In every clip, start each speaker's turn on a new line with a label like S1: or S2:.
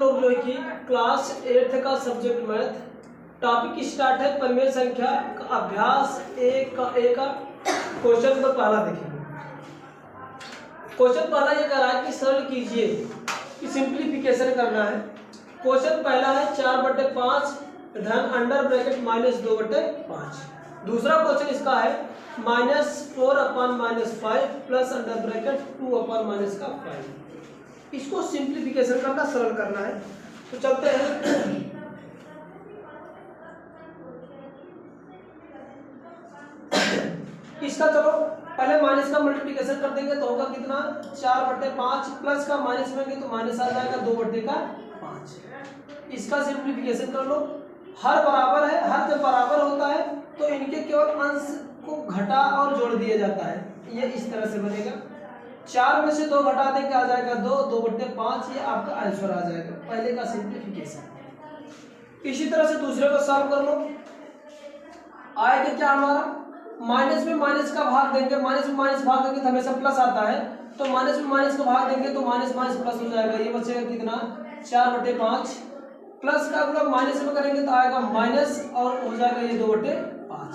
S1: जो कि क्लास 8 का सब्जेक्ट मैथ टॉपिक स्टार्ट है परिमेय संख्या का अभ्यास एक का क्वेश्चन पर पहला देखेंगे। क्वेश्चन पहला ये कह रहा है कि सरल कीजिए कि सिंप्लीफिकेशन करना है। क्वेश्चन पहला है 4/5 धन अंडर ब्रैकेट -2/5। दूसरा क्वेश्चन इसका है -4/-5 प्लस अंडर ब्रैकेट 2/-5। इसको सिंप्लीफिकेशन करना, सरल करना है। तो चलते हैं। इसका चलो पहले माइनस का मल्टीप्लिकेशन कर देंगे तो होगा कितना 4/5 प्लस का माइनस में तो माइनस आ जाएगा 2/5। इसका सिंप्लीफिकेशन कर लो। हर बराबर है, हर जब बराबर होता है तो इनके केवल अंश को घटा और जोड़ दिया जाता है। ये इस तरह से बनेगा। 4 में से 2 घटा देंगे आ जाएगा 2/5। ये आपका आंसर आ जाएगा पहले का सिंप्लीफिकेशन। इसी तरह से दूसरे को सॉल्व कर लो। आएगा क्या हमारा माइनस में माइनस का भाग देंगे, माइनस में माइनस भाग देंगे तो हमेशा प्लस आता है। तो माइनस में माइनस का भाग देंगे तो माइनस माइनस प्लस हो जाएगा। ये बचेगा कितना 4/5 प्लस का गुणा माइनस में करेंगे तो आएगा माइनस और हो जाएगा ये 2/5।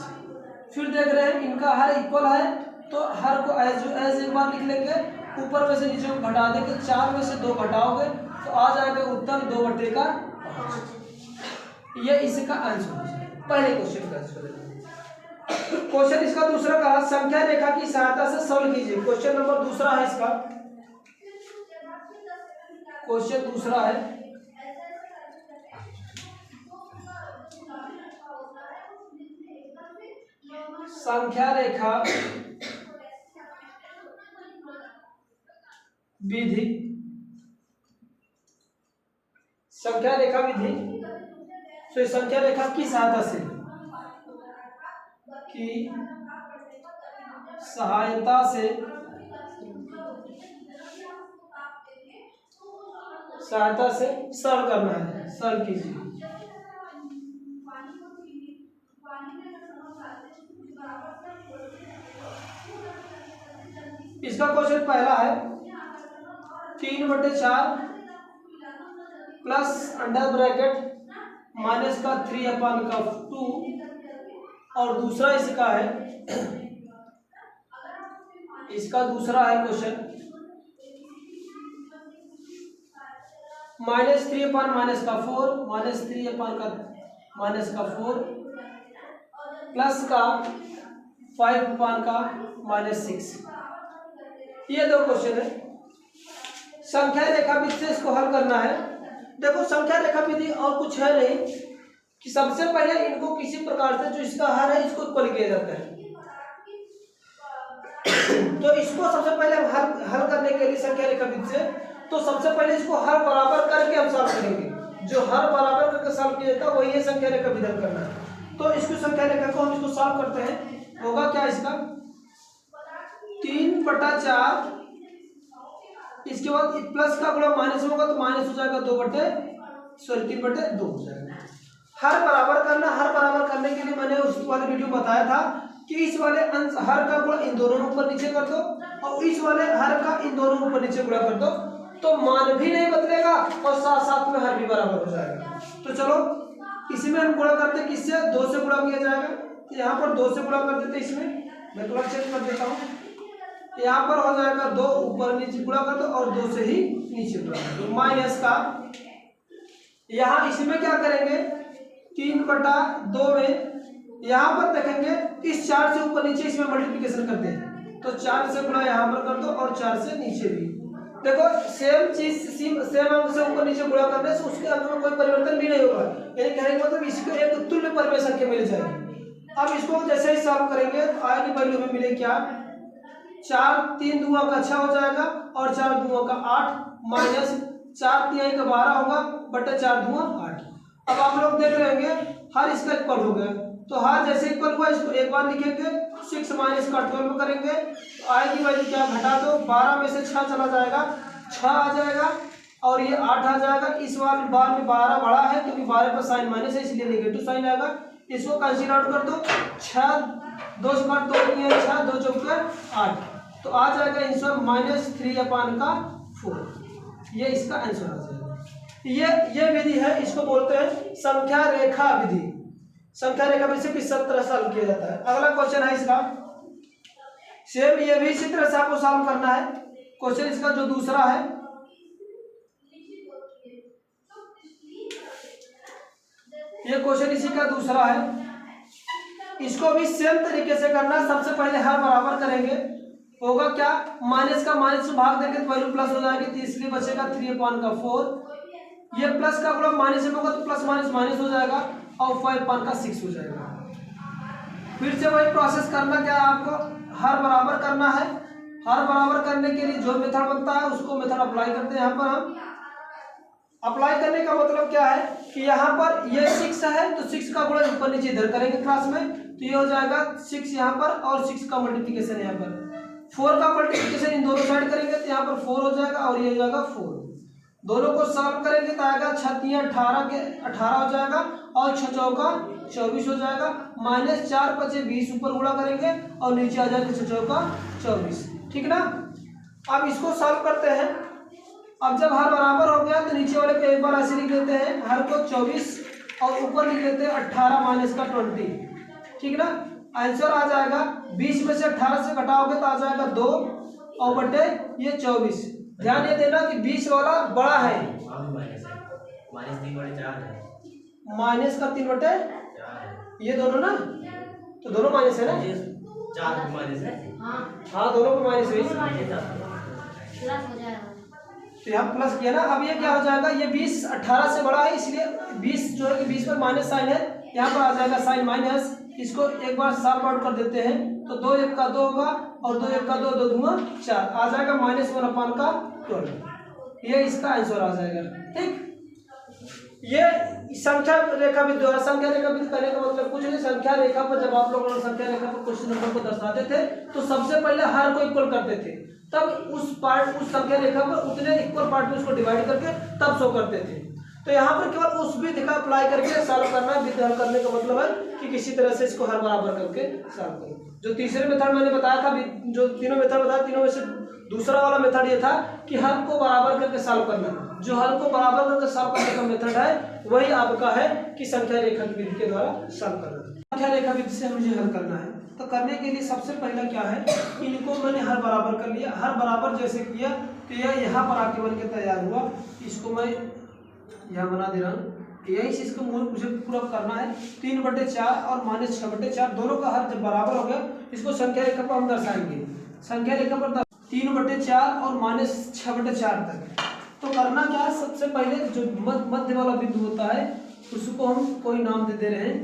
S1: फिर देख रहे हैं इनका हर इक्वल है तो हर को एज एक बार लिख लेंगे। ऊपर में से नीचे को घटा देंगे। 4 में से 2 घटाओगे तो आ जाएगा उत्तर 2/5। ये इसका आंसर हो जाएगा पहले क्वेश्चन का आंसर। क्वेश्चन इसका दूसरा कहा संख्या रेखा की सहायता से सॉल्व कीजिए। क्वेश्चन नंबर दूसरा है इसका। क्वेश्चन दूसरा है संख्या रेखा विधि। संख्या रेखा विधि तो संख्या रेखा की सहायता से सॉल्व करना है। सॉल्व कीजिए। इसका क्वेश्चन पहला है 3/4 प्लस अंडर ब्रैकेट माइनस का 3/2 और दूसरा इसका है दूसरा है क्वेश्चन -3/-4 -3/-4 प्लस का 5/-6। ये दो क्वेश्चन है। संख्या रेखा विधि से इसको हल करना है। देखो संख्या रेखा विधि और कुछ है नहीं कि सबसे पहले इनको किसी प्रकार से जो इसका हर है इसको उत्पन्न किया जाता है। तो इसको सबसे पहले हम हल करने के लिए संख्या रेखा विधि से तो सबसे पहले इसको हर बराबर करके हम सॉल्व करेंगे। जो हर बराबर करके सॉल्व किया जाता है वही है संख्या रेखा विधि करना है। तो इसको संख्या रेखा को हम इसको सॉल्व करते हैं। होगा क्या इसका 3/4 इसके बाद प्लस का गुणा माइनस होगा तो माइनस हो जाएगा 3/2 हो जाएगा। हर बराबर करना। हर बराबर करने के लिए मैंने उस वाले वीडियो बताया था कि इस वाले अंश हर का गुणा इन दोनों ऊपर नीचे कर दो और इस वाले हर का इन दोनों ऊपर नीचे गुणा कर दो तो मान भी नहीं बदलेगा और साथ साथ में हर भी बराबर हो जाएगा। तो चलो इसमें हम गुणा करते किससे 2 से गुणा किया जाएगा। यहाँ पर 2 से गुणा कर देते। इसमें मैं थोड़ा चेक कर देता हूँ। यहाँ पर हो जाएगा 2 ऊपर नीचे गुणा कर दो और 2 से ही नीचे गुणा कर दो माइनस का। यहाँ इसमें क्या करेंगे 3/2 में यहाँ पर देखेंगे इस 4 से ऊपर नीचे इसमें मल्टीप्लिकेशन कर दें तो 4 से गुणा यहाँ पर कर दो और 4 से नीचे भी। देखो सेम चीज सेम अंक से ऊपर नीचे गुणा करने से उसके अंक में कोई परिवर्तन भी नहीं होगा। यानी कहने का मतलब इसको एक तुल्य परिमेय संख्या मिल जाएगी। अब इसको जैसे ही सॉल्व करेंगे तो आय की वैल्यू में मिले क्या 4 3 दूना का 6 हो जाएगा और 4 दूना का 8 माइनस 4 3 का 12 होगा बटे 4 दूना 8। अब आप लोग देख रहे होंगे हर इसका इक्वल हो गया तो हर जैसे इक्वल हुआ इसको एक बार लिखेंगे 6 माइनस का 12 करेंगे तो आय की वैल्यू क्या घटा दो 12 में से 6 चला जाएगा 6 आ जाएगा और ये 8 आ जाएगा। इस बार में 12 बड़ा है क्योंकि 12 पर साइन माइनस है इसलिए नेगेटिव साइन आएगा। इसको कैंसिल आउट कर दो 6 2 से 6 2 चौके 8 तो आ जाएगा आंसर -3/4। ये इसका आंसर आ जाएगा। ये विधि है, इसको बोलते हैं संख्या रेखा विधि। संख्या रेखा विधि से किस तरह सॉल्व किया जाता है। अगला क्वेश्चन है इसका सेम, ये भी इसी तरह से आपको सॉल्व करना है। क्वेश्चन इसका जो दूसरा है, ये क्वेश्चन इसी का दूसरा है। इसको भी सेम तरीके से करना है। सबसे पहले हर बराबर करेंगे, होगा क्या, माइनस का माइनस से भाग देंगे तो वैल्यू प्लस हो जाएगी, तो इसलिए बचेगा 3/4। ये प्लस का गुणा माइनस में होगा तो प्लस माइनस माइनस हो जाएगा और 5/6 हो जाएगा। फिर से वही प्रोसेस करना क्या है आपको, हर बराबर करना है। हर बराबर करने के लिए जो मेथड बनता है उसको मेथड अप्लाई करते हैं। यहाँ पर हम अप्लाई करने का मतलब क्या है कि यहाँ पर ये 6 है तो 6 का गुणा ऊपर नीचे इधर करेंगे क्लास में, तो ये हो जाएगा 6 यहाँ पर और 6 का मल्टीप्लिकेशन यहाँ पर, 4 का मल्टीप्लिकेशन इन दोनों साइड करेंगे तो यहाँ पर 4 हो जाएगा और ये हो जाएगा 4। दोनों को सॉल्व करेंगे तो आएगा 6 18 हो जाएगा और 6 चौका 24 हो जाएगा। -4 × 20 ऊपर गुणा करेंगे और नीचे आ जाएगा 6 चौका 24। ठीक ना। अब इसको सॉल्व करते हैं। अब जब हर बराबर हो गया तो नीचे वाले को एक बार ऐसे लिख लेते हैं, हर को 24 और ऊपर लिख लेते हैं 18 - का 20। ठीक ना। आंसर आ जाएगा 20 में से 18 से घटाओगे तो आ जाएगा 2 और बटे ये 24। ध्यान ये देना कि 20 वाला बड़ा है, माइनस का 3/4 ये दोनों ना, तो दोनों माइनस है ना,
S2: 4 माइनस है।
S1: हाँ दोनों को माइनस है, तो यहाँ प्लस किया ना। अब ये क्या हो जाएगा, ये 20 18 से बड़ा है इसलिए 20 जो है कि 20 पर माइनस साइन है, यहाँ पर आ जाएगा साइन माइनस। इसको एक बार सॉल्व आउट कर देते हैं तो 2 × 1 = 2 होगा और 2 × 1 = 2, 2 दूना 4 आ जाएगा, -1/12। ये इसका आंसर आ जाएगा। ठीक, ये संख्या रेखा विधि द्वारा, संख्या रेखा विधि करने का मतलब कुछ नहीं, संख्या रेखा पर जब आप लोग संख्या रेखा पर क्वेश्चन नंबर को दर्शाते थे तो सबसे पहले हर को इक्वल करते थे, तब उस संख्या रेखा पर उतने इक्वल पार्ट में उसको डिवाइड करके तब शो करते थे। तो यहाँ पर केवल उस विधि का अप्लाई करके सॉल्व करना है। विधि हल करने का मतलब है कि किसी तरह से इसको हर बराबर करके सॉल्व करो। जो तीसरे मेथड मैंने बताया था, जो तीनों मेथड बताया, तीनों में से दूसरा वाला मेथड ये था कि हर को बराबर करके सॉल्व करना। जो हर को बराबर करके सॉल्व करने का मेथड है वही आपका है कि संख्या रेखा विधि के द्वारा सॉल्व करना। संख्या रेखा विधि से मुझे हल करना है, तो करने के लिए सबसे पहला क्या है, इनको मैंने हर बराबर कर लिया। हर बराबर जैसे किया तो यह यहाँ पर आके बन के तैयार हुआ। इसको मैं यहाँ बना दे रहा हूँ। यही चीज को मुझे पूरा करना है। 3/4 और -6/4 दोनों का हर जब बराबर हो गया, इसको संख्या रेखा पर हम दर्शाएंगे। संख्या रेखा पर 3/4 और -6/4 तक। तो करना क्या है, सबसे पहले जो मध्य वाला बिंदु होता है उसको हम कोई नाम दे रहे हैं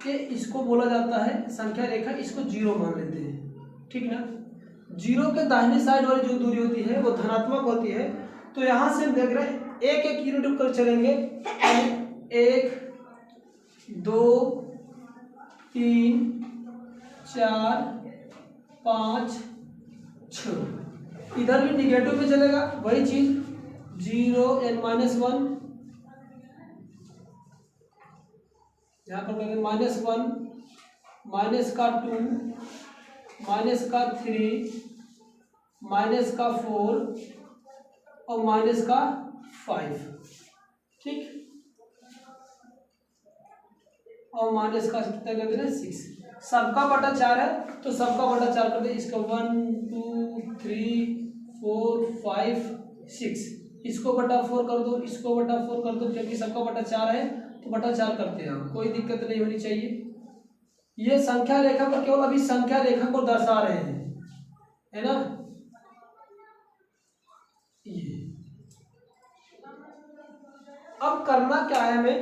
S1: कि इसको बोला जाता है संख्या रेखा, इसको 0 मान लेते हैं। ठीक ना। 0 के दाहिने साइड वाली जो दूरी होती है वो धनात्मक होती है। तो यहाँ से हम देख रहे हैं एक एक यूनिट कर चलेंगे, 1 2 3 4 5 6। इधर भी निगेटिव में चलेगा, वही चीज 0 n-1, यहाँ पर करेंगे -1 -2 -3 -4 और -5। ठीक, और माइनस का कितना कर देना 6। सबका बटा 4 है तो सबका बटा 4 कर दे। इसका 1 2 3 4 5 6, इसको बटा 4 कर दो, इसको बटा 4 कर दो, क्योंकि सबका बटा 4 है तो बटा 4 करते हैं, कोई दिक्कत नहीं होनी चाहिए। ये संख्या रेखा पर केवल अभी संख्या रेखा को दर्शा रहे हैं, है ना। ये अब करना क्या है हमें,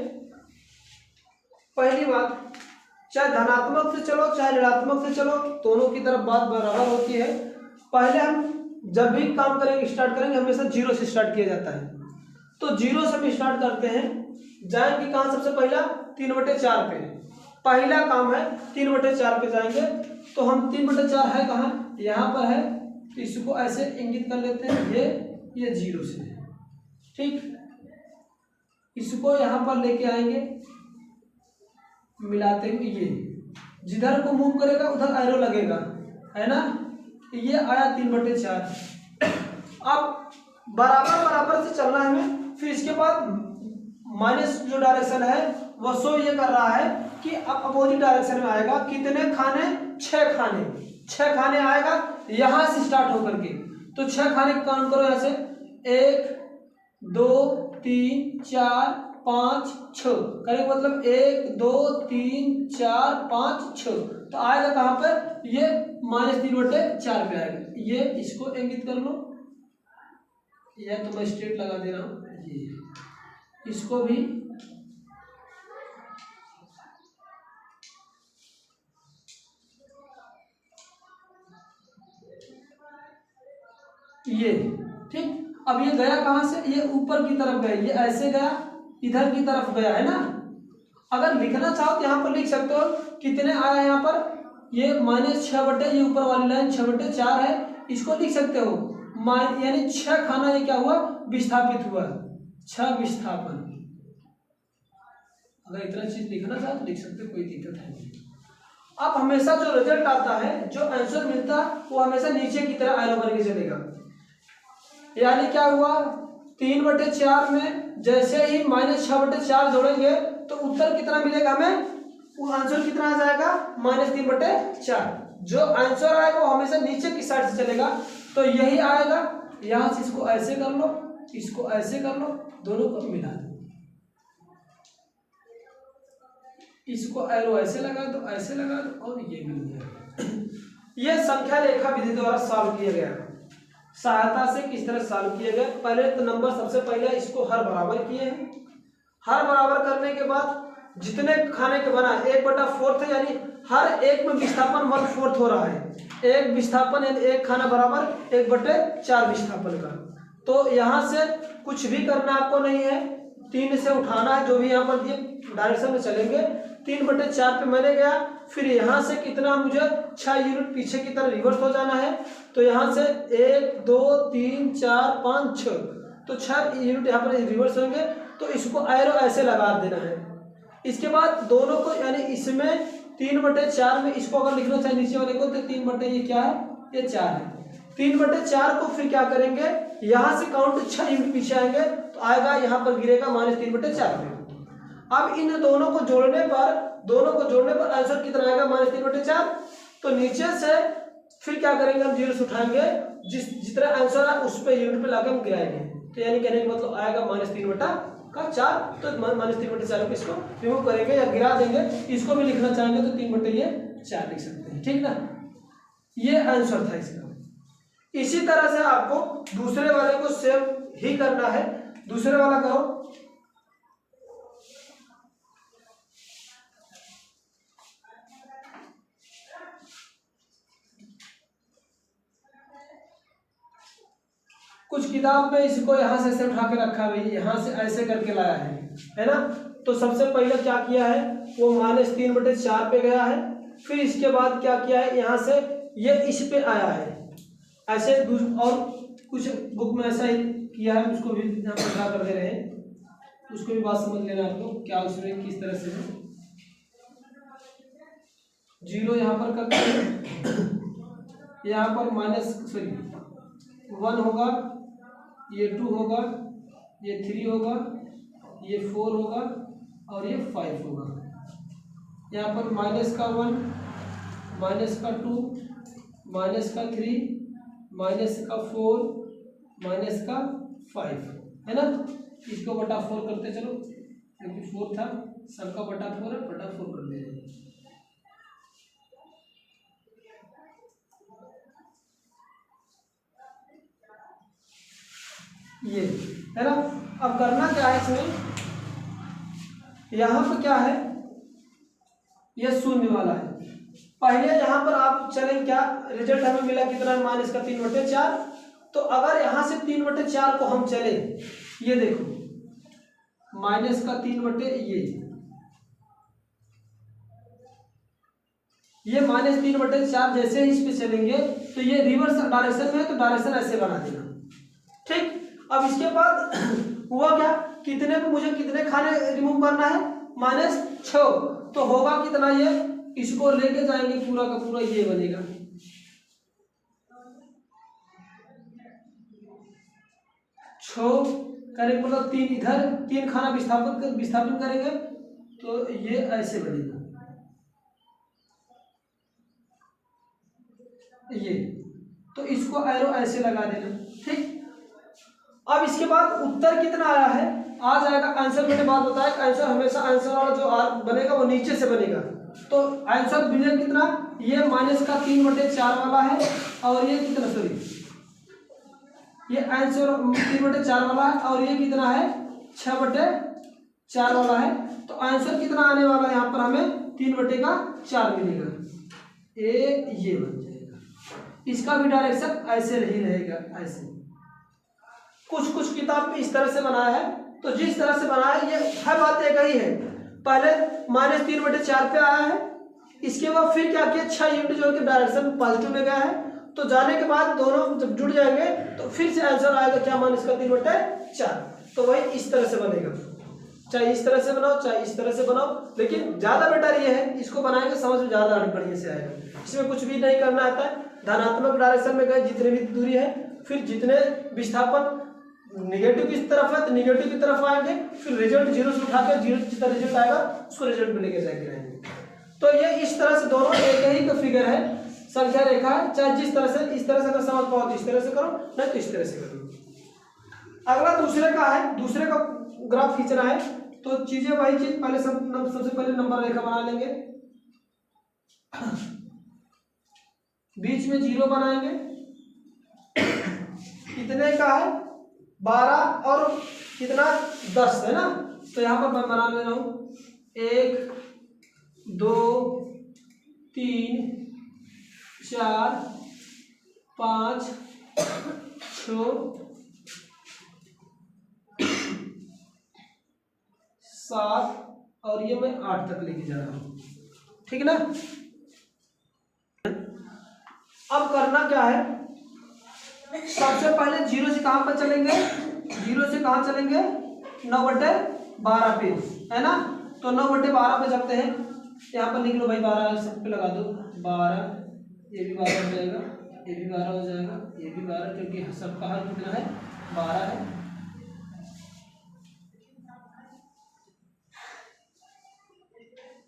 S1: पहली बात, चाहे धनात्मक से चलो चाहे ऋणात्मक से चलो, दोनों की तरफ बात बराबर होती है। पहले हम जब भी काम करेंगे स्टार्ट करेंगे हमेशा 0 से स्टार्ट किया जाता है। तो 0 से हम स्टार्ट करते हैं, जाएंगे कहाँ, सबसे पहला 3/4 पे। पहला काम है 3/4 पे जाएंगे। तो हम 3/4 है कहाँ, यहाँ पर है, तो इसको ऐसे इंगित कर लेते हैं, ये 0 से है। ठीक, इसको यहाँ पर लेके आएंगे मिलाते हुए, ये जिधर को मूव करेगा उधर एरो लगेगा, है ना। ये आया 3/4। अब बराबर बराबर से चलना है हमें। फिर इसके बाद माइनस जो डायरेक्शन है वो शो ये कर रहा है कि अब अपोजिट डायरेक्शन में आएगा। कितने खाने? 6 खाने। 6 खाने आएगा यहां से स्टार्ट होकर के। तो 6 खाने काउंट करो यहाँ से, 1 2 3 4 5 6 करें, मतलब 1 2 3 4 5 6। तो आएगा कहाँ पर? ये -3/4 पे आएगा। ये इसको इंगित कर लो, या तो मैं स्ट्रेट लगा दे रहा हूँ, ये इसको भी ये ठीक। अब ये गया कहाँ से? ये ऊपर की तरफ गया, ये ऐसे गया, इधर की तरफ गया, है ना। अगर लिखना चाहो तो यहाँ पर लिख सकते हो कितने आया यहाँ पर, ये -6 ये ऊपर वाली लाइन 6/4 है, इसको लिख सकते हो यानी 6 खाना ये क्या हुआ? विस्थापित हुआ, 6 विस्थापन। अगर इतना चीज लिखना चाहो तो लिख सकते हो, कोई दिक्कत है नहीं। अब हमेशा जो रिजल्ट आता है, जो आंसर मिलता है, वो हमेशा नीचे की तरह एरो बन के चलेगा। यानी क्या हुआ? 3/4 में जैसे ही -6/4 जोड़ेंगे तो उत्तर कितना मिलेगा हमें? वो आंसर कितना आ जाएगा? -3/4। जो आंसर आएगा वो हमेशा नीचे की साइड से चलेगा। तो यही आएगा, यहां से इसको ऐसे कर लो, इसको ऐसे कर लो, दोनों को मिला दो, इसको एरो ऐसे लगा दो, ऐसे लगा दो, और ये मिल गया। ये संख्या रेखा विधि द्वारा सॉल्व किया गया। सहायता से किस तरह सॉल्व किया गया? पहले तो नंबर सबसे पहले इसको हर बराबर किए हैं। हर बराबर करने के बाद जितने खाने के बना 1/4 है, यानी हर एक में विस्थापन 1/4 हो रहा है। एक विस्थापन यानी एक खाना बराबर 1/4 विस्थापन का। तो यहाँ से कुछ भी करना आपको नहीं है, 3 से उठाना है, जो भी यहाँ पर दिए डायरेक्शन में चलेंगे। 3/4 पे मैंने गया, फिर यहाँ से कितना मुझे 6 यूनिट पीछे की तरह रिवर्स हो जाना है। तो यहाँ से 1 2 3 4 5 6, तो 6 यूनिट यहाँ पर रिवर्स होंगे। तो इसको एरो ऐसे लगा देना है। इसके बाद दोनों को, यानी इसमें 3/4 में इसको अगर लिखना चाहे नीचे वाले को, तो 3 ये क्या है? ये 4 है। 3/4 को फिर क्या करेंगे? यहाँ से काउंट 6 यूनिट पीछे आएंगे, तो आएगा यहाँ पर गिरेगा -3/4 में। अब इन दोनों को जोड़ने पर आंसर कितना आएगा? -3/4। तो नीचे से फिर क्या करेंगे? हम जीरो से उठाएंगे, जितना आंसर है उस पे यूनिट पे लाकर हम गिराएंगे। तो यानी कहने का मतलब आएगा -3/4। तो -3/4 को इसको रिमूव करेंगे या गिरा देंगे। इसको भी लिखना चाहेंगे तो 3/4 लिख सकते हैं, ठीक ना। ये आंसर था इसका। इसी तरह से आपको दूसरे वाले को सेम ही करना है। दूसरे वाला करो। कुछ किताब में इसको यहाँ से ऐसे उठा के रखा है, भाई यहाँ से ऐसे करके लाया है ना। तो सबसे पहले क्या किया है? वो -3/4 पे गया है। फिर इसके बाद क्या किया है? यहाँ से ये इस पे आया है ऐसे। और कुछ बुक में ऐसा ही किया है, उसको भी यहाँ पर ड्रा कर दे रहे हैं, उसको भी बात समझ लेना आप लोग, क्या उसमें किस तरह से है। जीरो यहाँ पर कर यहाँ पर -1 होगा, ये 2 होगा, ये 3 होगा, ये 4 होगा, और ये 5 होगा। यहाँ पर -1, -2, -3, -4, -5 है ना। इसको बटा 4 करते चलो, क्योंकि 4 था, सबका बटा 4 है, बटा 4 कर दे रहे हैं। ये है ना। अब करना क्या है इसमें? यहाँ पर क्या है? ये शून्य वाला है। पहले यहाँ पर आप चलें, क्या रिजल्ट हमें मिला कितना? -3/4। तो अगर यहाँ से 3/4 को हम चले, ये देखो ये -3/4 जैसे ही इस पे चलेंगे तो ये रिवर्स डायरेक्शन में है, तो डायरेक्शन ऐसे बना देना, ठीक। अब इसके बाद हुआ क्या? कितने पे मुझे कितने खाने रिमूव करना है? -6। तो होगा कितना? ये इसको लेके जाएंगे पूरा का पूरा, ये बनेगा 6 करने का मतलब 3 इधर 3 खाना विस्थापन करेंगे तो ये ऐसे बनेगा, ये तो इसको एरो ऐसे लगा देना। ठीक, अब इसके बाद उत्तर कितना आया है आ जाएगा। आंसर मैंने बात बताया कि आंसर हमेशा आंसर वाला जो आर बनेगा वो नीचे से बनेगा। तो आंसर बिलियन कितना, ये माइनस का 3/4 वाला है और ये कितना, सॉरी ये आंसर 3/4 वाला है और ये कितना है 6/4 वाला है। तो आंसर कितना आने वाला है यहाँ पर हमें 3/4 मिलेगा। ये बन जाएगा। इसका भी डायरेक्शन ऐसे नहीं रहेगा, ऐसे कुछ किताब में इस तरह से बनाया है। तो जिस तरह से बनाया है ये हर बात एक ही है। पहले -3/4 पे आया है, इसके बाद फिर क्या किया 6 यूनिट जो कि डायरेक्शन पॉजिटिव में गया है। तो जाने के बाद दोनों जब जुड़ जाएंगे तो फिर से आंसर आएगा क्या, मान इसका 3/4। तो वही इस तरह से बनेगा, चाहे इस तरह से बनाओ चाहे इस तरह से बनाओ, लेकिन ज्यादा बेटर ये है इसको बनाएंगे समझ में ज्यादा बढ़िया से आएगा। इसमें कुछ भी नहीं करना आता है, धनात्मक डायरेक्शन में गए जितनी भी दूरी है, फिर जितने विस्थापन निगेटिव की तरफ है तो निगेटिव की तरफ आएंगे, फिर रिजल्ट 0 से उठा कर 0 जितना रिजल्ट आएगा उसको रिजल्ट में लेके जाके रहेंगे। तो ये इस तरह से दोनों एक ही का फिगर है, संख्या रेखा है। चाहे जिस तरह से इस तरह से अगर समझ पाओ तो इस तरह से करो, नहीं तो इस तरह से करो। अगला दूसरे का है, दूसरे का ग्राफ खींचना है। तो चीजें वही चीज, पहले सबसे पहले नंबर रेखा बना लेंगे, बीच में 0 बनाएंगे। कितने का है 12 और कितना 10 है ना। तो यहाँ पर मैं बना ले रहा हूँ 1 2 3 4 5 6 7 और ये मैं 8 तक लेके जा रहा हूँ, ठीक ना। अब करना क्या है, सबसे पहले 0 से कहाँ पर चलेंगे, 0 से कहाँ चलेंगे 9/12 पे, है ना। तो 9/12 पे जाते हैं, यहाँ पर लिख लो भाई 12 सब पे लगा दो 12, ये भी 12 हो जाएगा, ये भी 12 हो जाएगा, ये भी 12, क्योंकि सबका हर कितना है 12 है।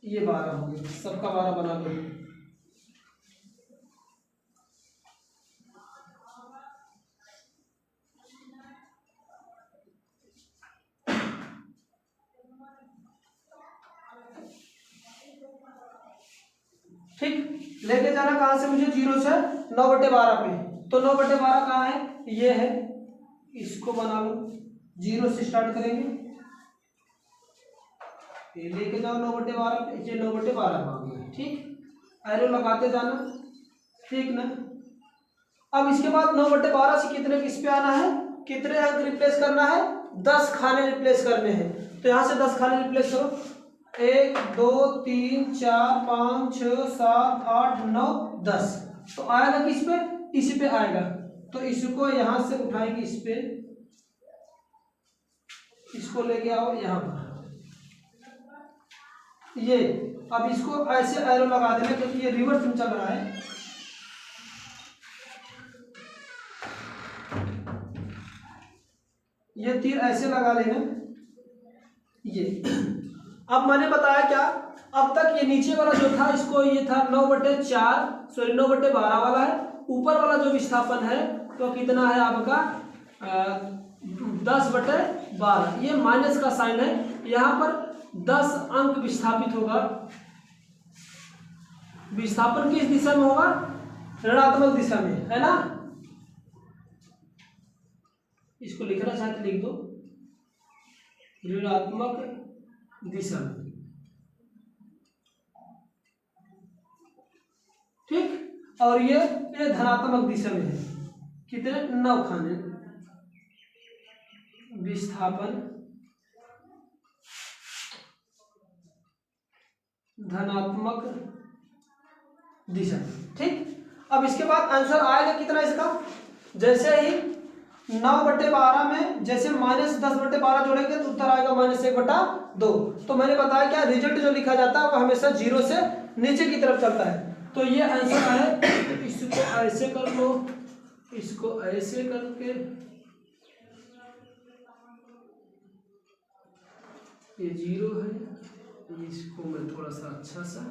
S1: ये 12 हो गया, सबका 12 बना लो। ठीक, लेके जाना कहाँ से मुझे 0 से 9/12 पे। तो 9/12 कहाँ है, ये है, इसको बना लो। 0 से स्टार्ट करेंगे, ये लेके जाओ 9/12 पे, ये 9/12 आ गया। ठीक, एरो लगाते जाना, ठीक ना। अब इसके बाद 9/12 से कितने इस पे आना है, कितने अंक रिप्लेस करना है, 10 खाने रिप्लेस करने हैं। तो यहाँ से 10 खाने रिप्लेस करो, 1 2 3 4 5 6 7 8 9 10। तो आएगा किस पे, इसी पे आएगा। तो इसको यहां से उठाएंगे, इस पे इसको लेके आओ यहाँ पर, ये अब इसको ऐसे एरो लगा देना क्योंकि ये रिवर्स में चल रहा है। ये तीर ऐसे लगा लेना, ये अब मैंने बताया क्या, अब तक ये नीचे वाला जो था इसको ये था 9/4 सॉरी 9/12 वाला है। ऊपर वाला जो विस्थापन है तो कितना है आपका 10/12। ये माइनस का साइन है, यहाँ पर 10 अंक विस्थापित होगा। विस्थापन किस दिशा में होगा, ऋणात्मक दिशा में, है ना। इसको लिखना चाहते लिख दो, ऋणात्मक दिशा में। ठीक, और ये धनात्मक दिशा में है। कितने 9 खाने विस्थापन धनात्मक दिशा। ठीक, अब इसके बाद आंसर आएगा कितना इसका, जैसे ही 9/12 में जैसे -10/12 जोड़ेंगे तो उत्तर आएगा -1/2। तो मैंने बताया क्या, रिजल्ट जो लिखा जाता है वो हमेशा 0 से नीचे की तरफ चलता है। तो ये आंसर है, इसको ऐसे कर लो, इसको ऐसे करके ये 0 है, इसको मैं थोड़ा सा अच्छा सा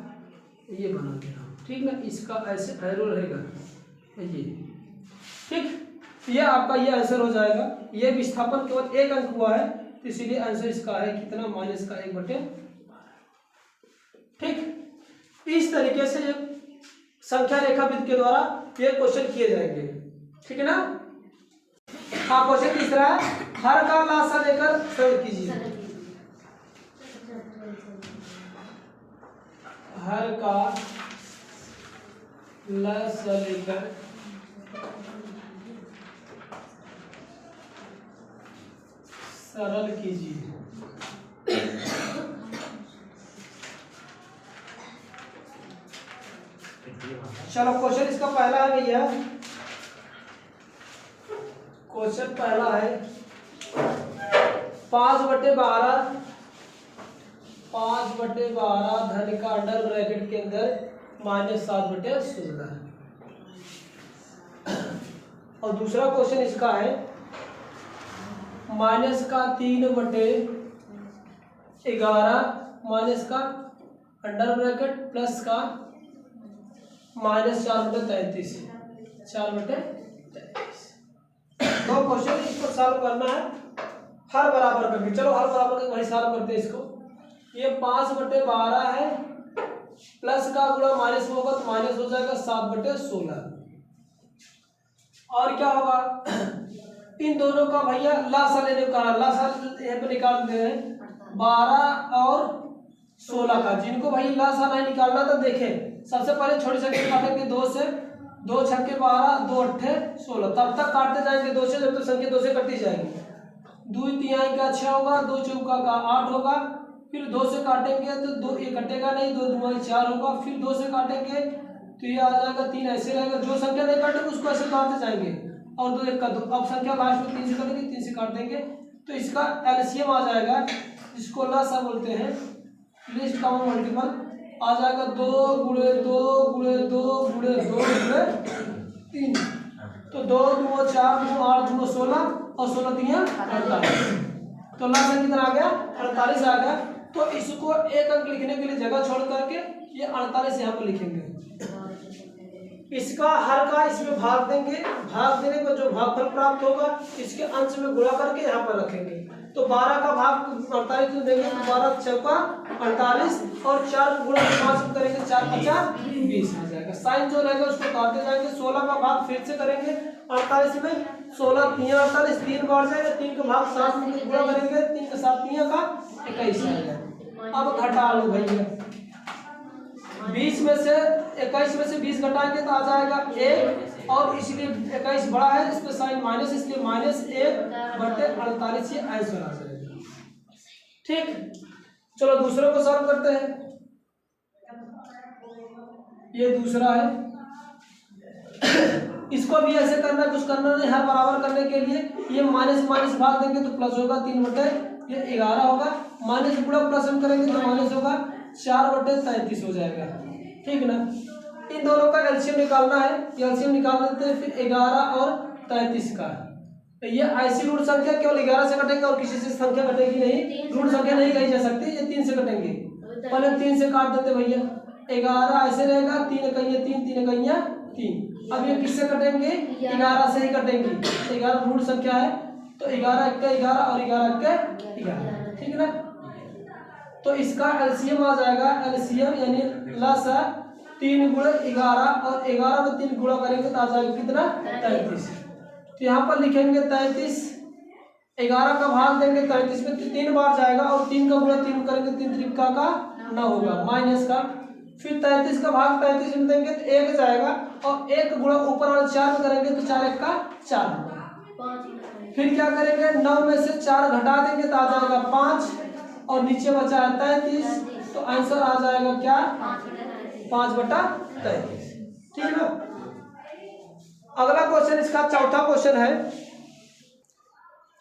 S1: ये बना दे रहा हूँ, ठीक ना। इसका ऐसे एरो रहेगा ये, ठीक। ये आपका ये आंसर हो जाएगा। ये विस्थापन केवल 1 अंक हुआ है, तो इसीलिए आंसर इसका है कितना, -1/12, ठीक। इस तरीके से ये संख्या रेखा वृत्त के द्वारा ये क्वेश्चन किए जाएंगे, ठीक है ना। हाँ, क्वेश्चन तीसरा है, हर का लासा लेकर सरल कीजिए। हर का लासा लेकर सरल कीजिए। चलो क्वेश्चन इसका पहला है भैया, क्वेश्चन पहला है 5/12 धन का अंडर ब्रैकेट के अंदर -7/16। और दूसरा क्वेश्चन इसका है -3/11 माइनस का अंडर ब्रैकेट प्लस का -4/33, 4/33। दो क्वेश्चन इसको सॉल्व करना है हर बराबर करके। चलो हर बराबर करके वही सॉल्व करते हैं इसको। ये 5/12 है, प्लस का गुणा माइनस में होगा तो माइनस हो जाएगा 7/16। और क्या होगा, इन दोनों का भैया लासा लेने को कहा, लासा यहाँ पे निकाल दे हैं 12 और 16 का। जिनको भाई लासा नहीं निकालना तो देखें, सबसे पहले छोटी संख्या काटेंगे 2 से, 2 छक्के 12, 2 अट्ठे 16, तब तक काटते जाएंगे 2 से, जब तक संख्या 2 से कटती जाएगी। 2 तिहाई का 6 होगा, 2 चौका का 8 होगा, फिर 2 से काटेंगे तो 2 ये कटेगा नहीं, 2 दूनी 4 होगा, फिर 2 से काटेंगे तो ये आ जाएगा 3, ऐसे रहेगा। जो संख्या नहीं काटेंगे उसको ऐसे काटते जाएंगे, और 2 1 का 2। अब संख्या लास्ट में 3 से कटेंगे, 3 से काट देंगे तो इसका एलसीएम आ जाएगा, जिसको लासा बोलते हैं, लीस्ट कॉमन मल्टीपल आ जाएगा 2 × 2 × 2 × 2 × 3। तो 2 2 4 2 8 2 16 और 16 3 48। तो लासा कितना आ गया, 48 आ गया। तो इसको 1 अंक लिखने के लिए जगह छोड़ करके ये 48 यहाँ पर लिखेंगे। इसका हर का इसमें भाग देंगे, भाग देने पर जो भागफल प्राप्त होगा इसके अंश में गुणा करके यहाँ पर रखेंगे। तो 12 का भाग 48 में देंगे तो 12 चौका 48 और 4 गुणा 5 में करेंगे, 4 50 20 आ जाएगा। साइन जो रहेगा उसको काटते जाएंगे। 16 का भाग फिर से करेंगे 48 में, 16 3 48, 3 बार जाएगा, 3 का भाग 7 में गुणा करेंगे, 3 का 7 3 का 21 आएगा। अब घटा लो भैया, 20 में से 21 में से 20 घटाएंगे तो आ जाएगा 1, और इसलिए 21 बड़ा है, इस पे साइन माइनस, इसलिए -1/48 ये आंसर आ जाएगा। ठीक, चलो दूसरे को सॉल्व करते हैं। ये दूसरा है, इसको भी ऐसे करना, कुछ करना नहीं, हर बराबर करने के लिए ये माइनस माइनस भाग देंगे तो प्लस होगा, 3/11 होगा, माइनस गुणा प्लस हम करेंगे तो माइनस होगा, 4/33 हो जाएगा। ठीक ना। इन दोनों का एलसीएम निकालना है, एलसीएम निकाल देते हैं। फिर 11 और 33 का, ये ऐसी रूट संख्या केवल 11 से कटेंगे और किसी से संख्या कटेगी नहीं, रूट संख्या नहीं कही जा सकती, ये 3 से कटेंगे। पहले 3 से काट देते भैया, 11 ऐसे रहेगा, 3 इकाइयाँ 3, 3 इकाइयाँ 3। अब ये किससे कटेंगे, 11 से ही कटेंगे, 11 रूट संख्या है तो 11 1 11 और 11 1 11। ठीक है ना। तो इसका एलसीएम आ जाएगा, एलसीएम यानी लसा 3 × 11 और 11 में 3 गुणा करेंगे तो आ जाएगा कितना, 33। तो यहाँ पर लिखेंगे 33, 11 का भाग देंगे 33 में 3 बार जाएगा और 3 का गुणा 3 करेंगे, 3 त्रिका का 9 होगा, माइनस का। फिर 33 का भाग 33 में देंगे तो 1 जाएगा और 1 गुणा ऊपर वाले 4 में करेंगे तो 4 1 का 4 होगा। फिर क्या करेंगे, 9 में से 4 घटा देंगे तो आ जाएगा 5 और नीचे बचा है 33, तो आंसर आ जाएगा क्या, 5/33। ठीक है ना। अगला क्वेश्चन इसका चौथा क्वेश्चन है।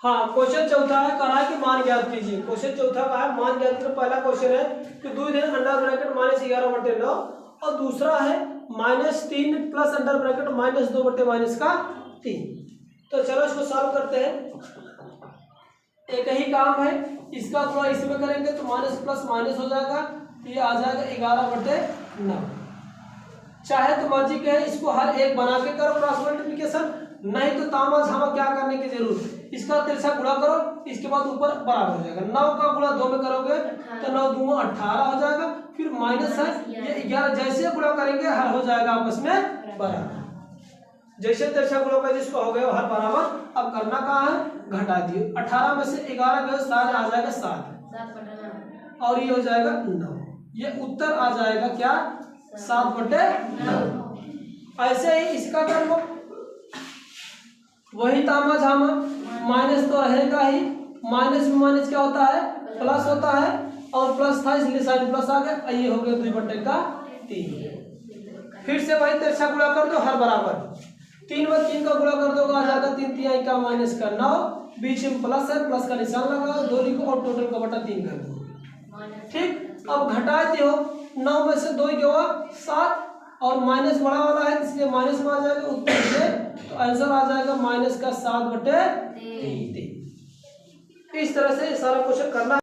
S1: हाँ, क्वेश्चन चौथा है, कहा है कि मान ज्ञात कीजिए। क्वेश्चन चौथा का है मान ज्ञात कीजिए। पहला क्वेश्चन है कि 2 अंडर ब्रैकेट -11/9 और दूसरा है -3 प्लस अंडर ब्रैकेट -2/-3। तो चलो इसको सॉल्व करते हैं। एक ही काम है, इसका गुणा इसमें करेंगे तो माइनस प्लस माइनस हो जाएगा, तो ये आ जाएगा 11/9। चाहे तो मर्जी के है इसको हर एक बना के करो क्रॉस मल्टीप्लिकेशन, नहीं तो तामा झामा क्या करने की जरूरत, इसका तिरछा गुणा करो, इसके बाद ऊपर बराबर हो जाएगा। 9 का गुणा 2 में करोगे तो 9 दूनी 18 हो जाएगा, फिर माइनस है ये 11, जैसे गुणा करेंगे हर हो जाएगा आपस में बराबर। जैसे तिरछा गुणा कर जिसको हो गया हर बराबर। अब करना कहाँ है, घटा दियो, 18 में से 11 गए 7 आ जाएगा 7 और ये हो जाएगा 9, ये उत्तर आ जाएगा क्या 7/9। ऐसे ही इसका कर लो, वही तामा झामा, माइनस तो रहेगा ही, माइनस में माइनस क्या होता है प्लस होता है, और प्लस था इसलिए साइन प्लस आ गया, ये हो गया 2/3। फिर से वही तिरछा गुणा कर दो हर बराबर, 3 में 3 का गुणा कर दो आ जाएगा 3 तिहाई का माइनस का 9, बीच में प्लस है, प्लस का निशान लगाओ, 2 लिखो और टोटल का बटा 3 कर दो। ठीक, अब घटा दियो, 9 में से 2 गया 7 और माइनस बड़ा वाला है इसलिए माइनस में आ जाएगा उत्तर से, तो आंसर आ जाएगा माइनस का 7/3। इस तरह से सारा क्वेश्चन करना।